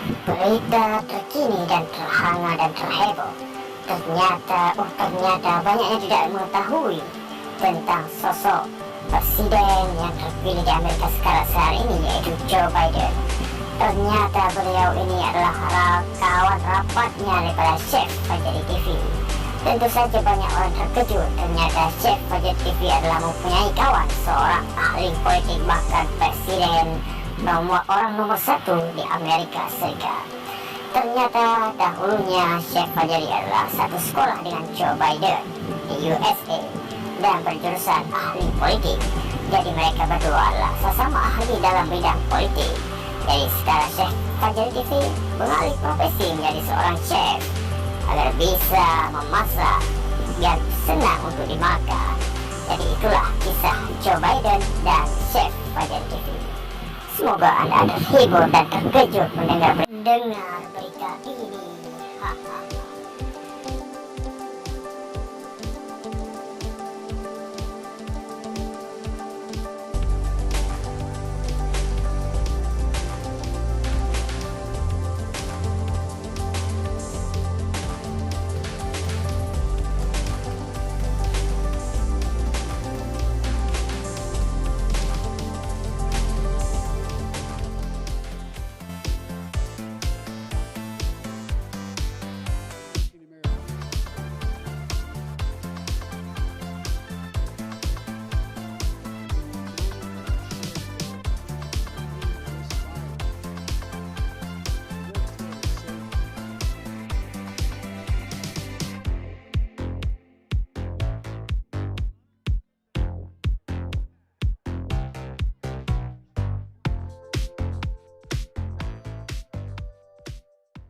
Berita terkini dan terhangat dan terheboh. Ternyata banyak yang tidak mengetahui tentang sosok presiden yang terpilih di Amerika sekarang ini, yaitu Joe Biden. Ternyata beliau ini adalah kawan rapatnya daripada Chef Fajri TV. Tentu saja banyak orang terkejut, ternyata Chef Fajri TV adalah mempunyai kawan seorang ahli politik, bahkan presiden orang nomor 1 di Amerika Serikat. Ternyata dahulunya Chef Fajri adalah satu sekolah dengan Joe Biden di USA dan berjurusan ahli politik. Jadi mereka berdua adalah sesama ahli dalam bidang politik. Jadi sekarang Chef Fajri TV mengalih profesi menjadi seorang chef agar bisa memasak biar senang untuk dimakan. Jadi itulah kisah Joe Biden dan Chef Fajri TV. Semoga Anda terhibur dan terkejut mendengar berita ini. Hahaha.